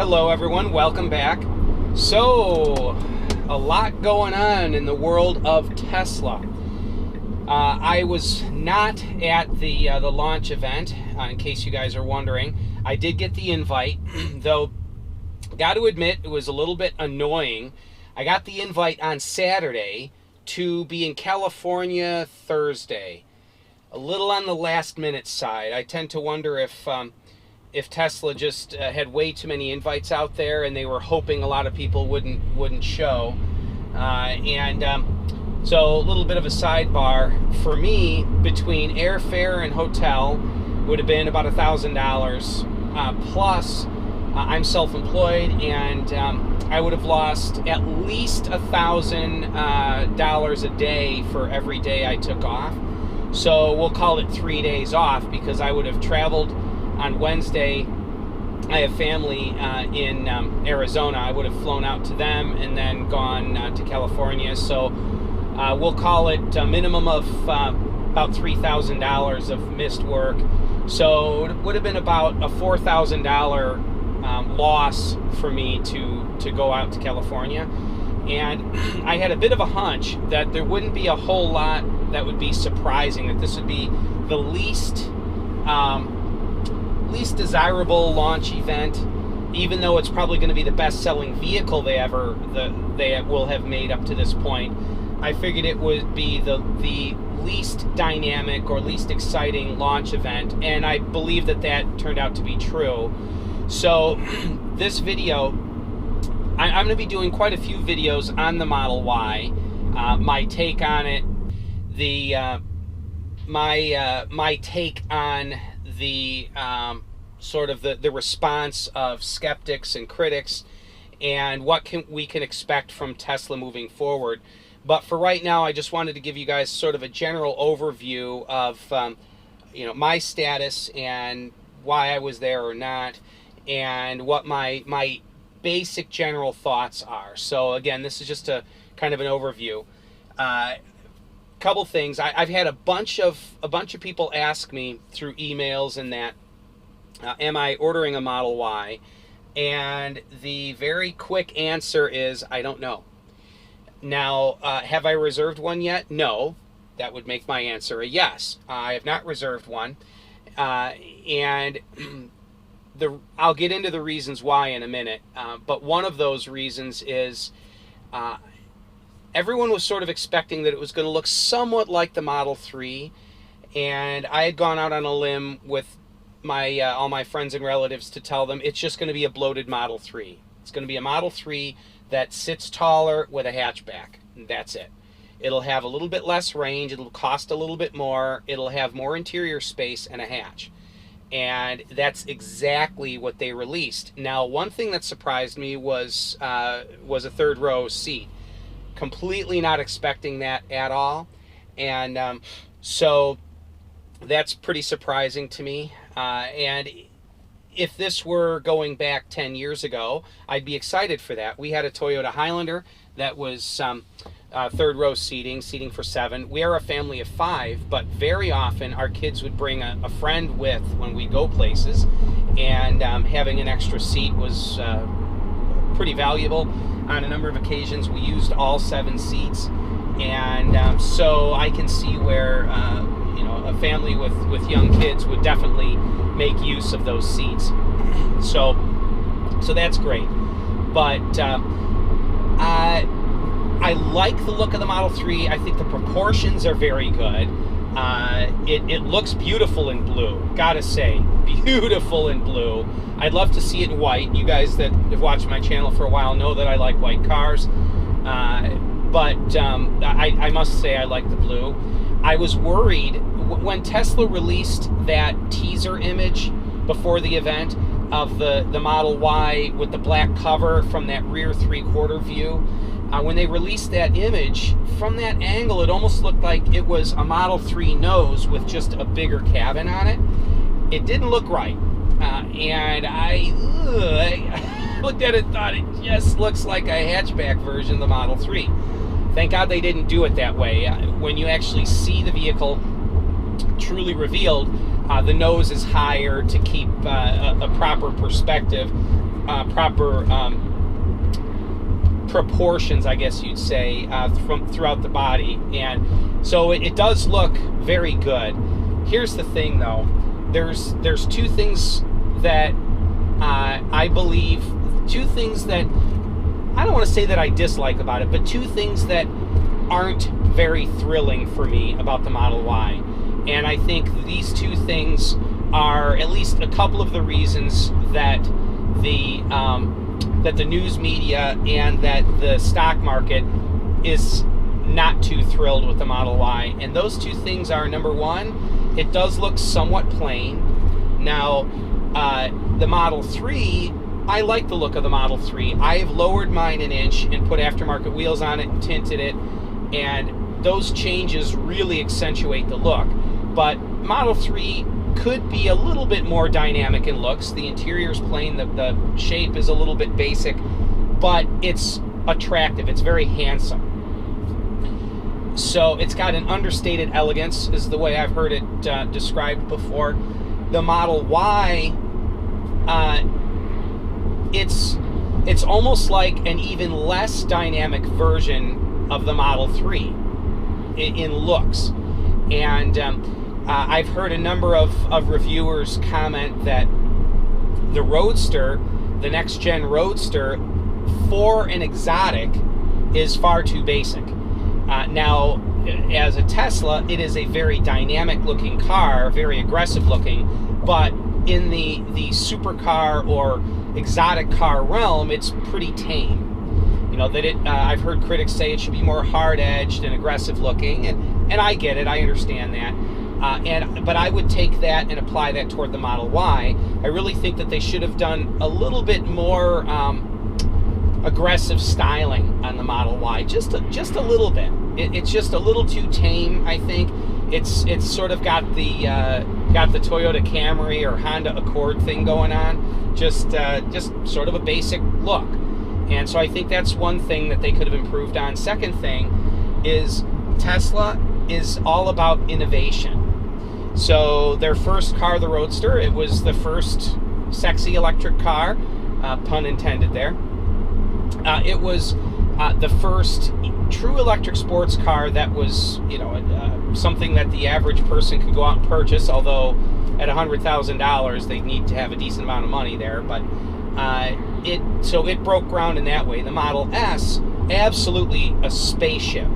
Hello everyone, welcome back. So, a lot going on in the world of Tesla. I was not at the launch event, in case you guys are wondering. I did get the invite, though, got to admit, it was a little bit annoying. I got the invite on Saturday to be in California Thursday. A little on the last minute side. I tend to wonder if Tesla just had way too many invites out there and they were hoping a lot of people wouldn't show. So a little bit of a sidebar for me, between airfare and hotel would have been about $1,000 plus. I'm self-employed, and I would have lost at least $1,000 a day for every day I took off. So we'll call it 3 days off, because I would have traveled on Wednesday. I have family in Arizona. I would have flown out to them and then gone to California. So we'll call it a minimum of about $3,000 of missed work. So it would have been about a $4,000 loss for me to go out to California. And I had a bit of a hunch that there wouldn't be a whole lot that would be surprising, that this would be the least desirable launch event, even though it's probably going to be the best-selling vehicle they will have made up to this point. I figured it would be the least dynamic or least exciting launch event, and I believe that turned out to be true. So this video, I'm going to be doing quite a few videos on the Model Y, my take on it, my take on the sort of the response of skeptics and critics, and what we can expect from Tesla moving forward. But for right now, I just wanted to give you guys sort of a general overview of my status and why I was there or not, and what my basic general thoughts are. So again, this is just a kind of an overview. Couple things. I've had a bunch of people ask me through emails and that, am I ordering a Model Y? And the very quick answer is, I don't know. Now, have I reserved one yet? No. That would make my answer a yes. I have not reserved one. And I'll get into the reasons why in a minute. But one of those reasons is everyone was sort of expecting that it was going to look somewhat like the Model 3. And I had gone out on a limb with all my friends and relatives to tell them it's just going to be a bloated Model 3. It's going to be a Model 3 that sits taller with a hatchback. And that's it. It'll have a little bit less range. It'll cost a little bit more. It'll have more interior space and a hatch. And that's exactly what they released. Now, one thing that surprised me was a third row seat. Completely not expecting that at all. And so that's pretty surprising to me. And if this were going back 10 years ago, I'd be excited for that. We had a Toyota Highlander that was third row seating for 7. We are a family of 5, but very often our kids would bring a friend with when we go places, and having an extra seat was pretty valuable. On a number of occasions, we used all 7 seats, and so I can see where a family with young kids would definitely make use of those seats. So that's great. But I like the look of the Model 3. I think the proportions are very good. It looks beautiful in blue. Gotta say, beautiful in blue. I'd love to see it in white. You guys that have watched my channel for a while know that I like white cars. But I must say I like the blue. I was worried when Tesla released that teaser image before the event of the Model Y with the black cover from that rear 3/4 view. When they released that image, from that angle, it almost looked like it was a Model 3 nose with just a bigger cabin on it. It didn't look right. And I looked at it and thought, it just looks like a hatchback version of the Model 3. Thank God they didn't do it that way. When you actually see the vehicle truly revealed, the nose is higher to keep a proper perspective. proper proportions, I guess you'd say, from throughout the body, and so it does look very good. Here's the thing, though. There's two things that I believe, two things that I don't want to say that I dislike about it, but two things that aren't very thrilling for me about the Model Y. And I think these two things are at least a couple of the reasons that the news media and that the stock market is not too thrilled with the Model Y. And those two things are, number one, it does look somewhat plain. Now, the Model 3, I like the look of the Model 3. I have lowered mine an inch and put aftermarket wheels on it and tinted it, and those changes really accentuate the look. But Model 3 could be a little bit more dynamic in looks. The interior's plain, the shape is a little bit basic, but it's attractive. It's very handsome. So it's got an understated elegance, is the way I've heard it described before. The Model Y, it's almost like an even less dynamic version of the Model 3 in looks. And I've heard a number of reviewers comment that the Roadster, the next gen Roadster, for an exotic, is far too basic. Now, as a Tesla, it is a very dynamic looking car, very aggressive looking, but in the supercar or exotic car realm, it's pretty tame. You know, that I've heard critics say it should be more hard-edged and aggressive looking, and I get it, I understand that. But I would take that and apply that toward the Model Y. I really think that they should have done a little bit more aggressive styling on the Model Y, just a little bit. It's just a little too tame, I think. It's sort of got the Toyota Camry or Honda Accord thing going on, just sort of a basic look. And so I think that's one thing that they could have improved on. Second thing is Tesla is all about innovation. So their first car, the Roadster, it was the first sexy electric car, pun intended there. It was the first true electric sports car that was, something that the average person could go out and purchase, although at $100,000 they need to have a decent amount of money there. But it broke ground in that way. The Model S, absolutely a spaceship,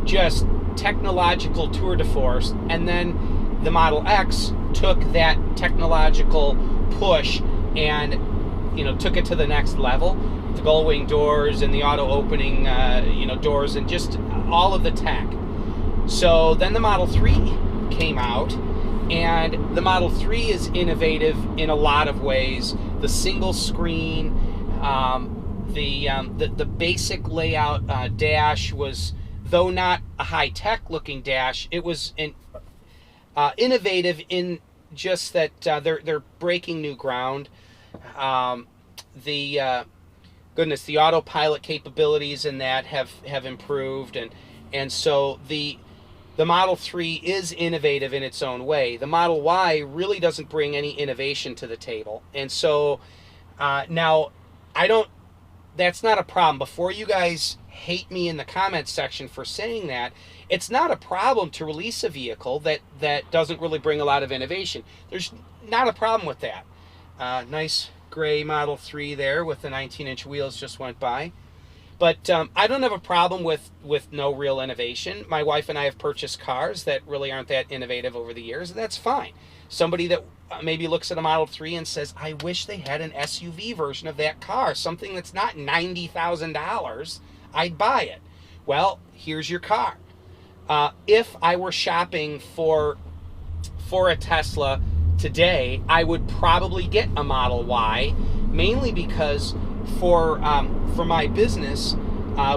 just technological tour de force. And then the Model X took that technological push and took it to the next level. The gull-wing doors and the auto-opening doors and just all of the tech. So then the Model 3 came out, and the Model 3 is innovative in a lot of ways. The single screen, the basic layout dash was, though not a high-tech looking dash, it was innovative in just that they're breaking new ground. The autopilot capabilities in that have improved, and so the Model 3 is innovative in its own way. The Model Y really doesn't bring any innovation to the table, and so now that's not a problem. Before you guys hate me in the comments section for saying that, it's not a problem to release a vehicle that doesn't really bring a lot of innovation. There's not a problem with that. Nice gray Model 3 there with the 19-inch wheels just went by. But I don't have a problem with no real innovation. My wife and I have purchased cars that really aren't that innovative over the years, and that's fine. Somebody that maybe looks at a Model 3 and says, I wish they had an SUV version of that car, something that's not $90,000, I'd buy it. Well, here's your car. If I were shopping for a Tesla today, I would probably get a Model Y, mainly because for my business,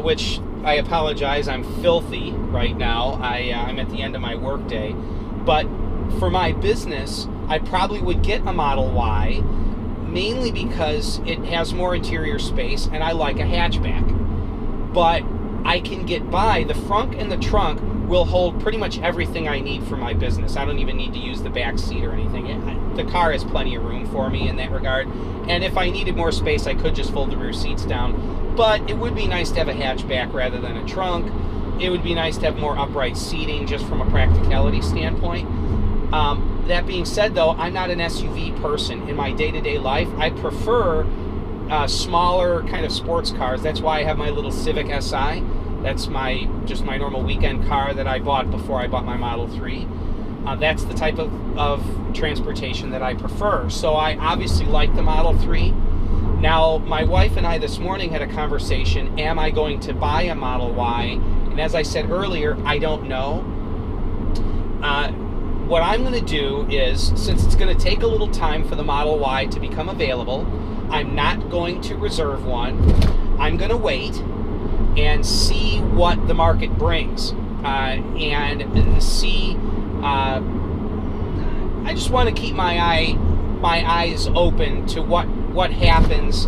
which I apologize, I'm filthy right now. I'm at the end of my workday, but for my business, I probably would get a Model Y, mainly because it has more interior space and I like a hatchback. But I can get by. The front and the trunk will hold pretty much everything I need for my business. I don't even need to use the back seat or anything. The car has plenty of room for me in that regard. And if I needed more space, I could just fold the rear seats down. But it would be nice to have a hatchback rather than a trunk. It would be nice to have more upright seating just from a practicality standpoint. That being said, though, I'm not an SUV person. In my day-to-day life, I prefer smaller kind of sports cars. That's why I have my little Civic Si. That's just my normal weekend car that I bought before I bought my Model 3. That's the type of transportation that I prefer. So I obviously like the Model 3. Now, my wife and I this morning had a conversation. Am I going to buy a Model Y? And as I said earlier, I don't know. What I'm going to do is, since it's going to take a little time for the Model Y to become available, I'm not going to reserve one. I'm going to wait and see what the market brings, and see. I just want to keep my eyes open to what happens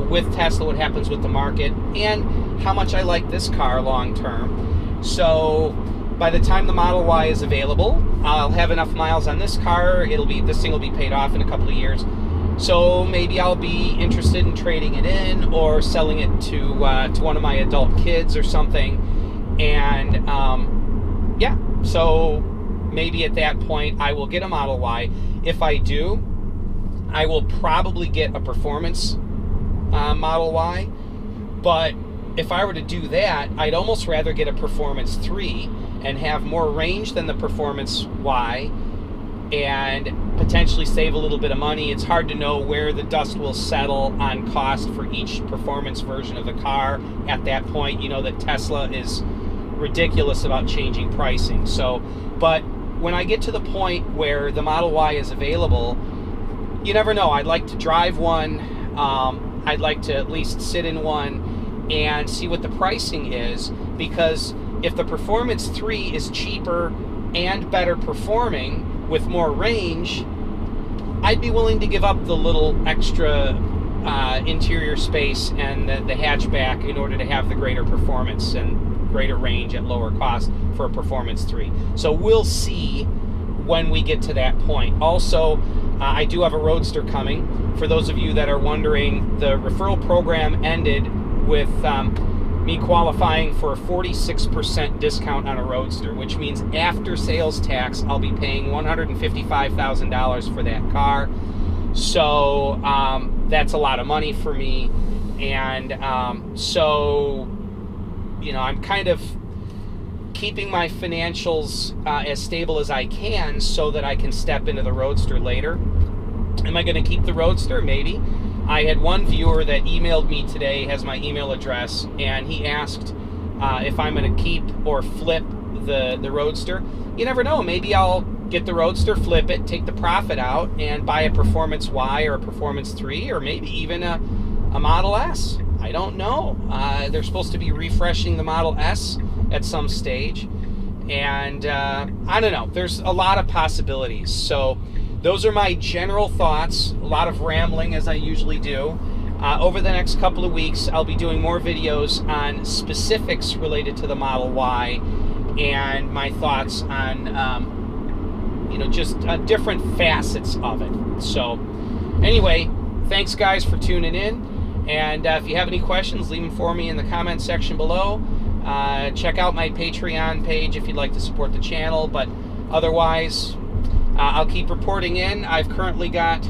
with Tesla, what happens with the market, and how much I like this car long term. So by the time the Model Y is available, I'll have enough miles on this car. This thing will be paid off in a couple of years. So maybe I'll be interested in trading it in or selling it to one of my adult kids or something. And yeah, so maybe at that point I will get a Model Y. If I do, I will probably get a performance Model Y. But if I were to do that, I'd almost rather get a Performance 3 and have more range than the Performance Y, and potentially save a little bit of money. It's hard to know where the dust will settle on cost for each performance version of the car at that point. You know that Tesla is ridiculous about changing pricing. So, but when I get to the point where the Model Y is available, you never know. I'd like to drive one. I'd like to at least sit in one and see what the pricing is, because if the Performance 3 is cheaper and better performing with more range, I'd be willing to give up the little extra interior space and the hatchback in order to have the greater performance and greater range at lower cost for a Performance 3. So we'll see when we get to that point. Also, I do have a Roadster coming. For those of you that are wondering, the referral program ended with me qualifying for a 46% discount on a Roadster, which means after sales tax, I'll be paying $155,000 for that car. So that's a lot of money for me. And so, you know, I'm kind of keeping my financials as stable as I can so that I can step into the Roadster later. Am I going to keep the Roadster? Maybe. I had one viewer that emailed me today, has my email address, and he asked if I'm going to keep or flip the Roadster. You never know. Maybe I'll get the Roadster, flip it, take the profit out, and buy a Performance Y or a Performance 3, or maybe even a Model S. I don't know. They're supposed to be refreshing the Model S at some stage. And I don't know. There's a lot of possibilities. So those are my general thoughts. A lot of rambling, as I usually do. Over the next couple of weeks, I'll be doing more videos on specifics related to the Model Y and my thoughts on, you know, just different facets of it. So anyway, thanks guys for tuning in. And if you have any questions, leave them for me in the comment section below. Check out my Patreon page if you'd like to support the channel. But otherwise, I'll keep reporting in. I've currently got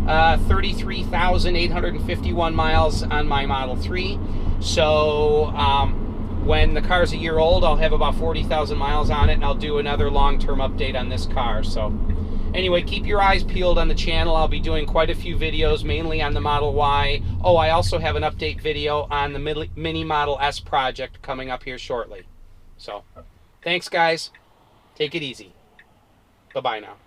33,851 miles on my Model 3. So when the car's a year old, I'll have about 40,000 miles on it, and I'll do another long-term update on this car. So anyway, keep your eyes peeled on the channel. I'll be doing quite a few videos, mainly on the Model Y. Oh, I also have an update video on the Mini Model S project coming up here shortly. So thanks, guys. Take it easy. Bye-bye now.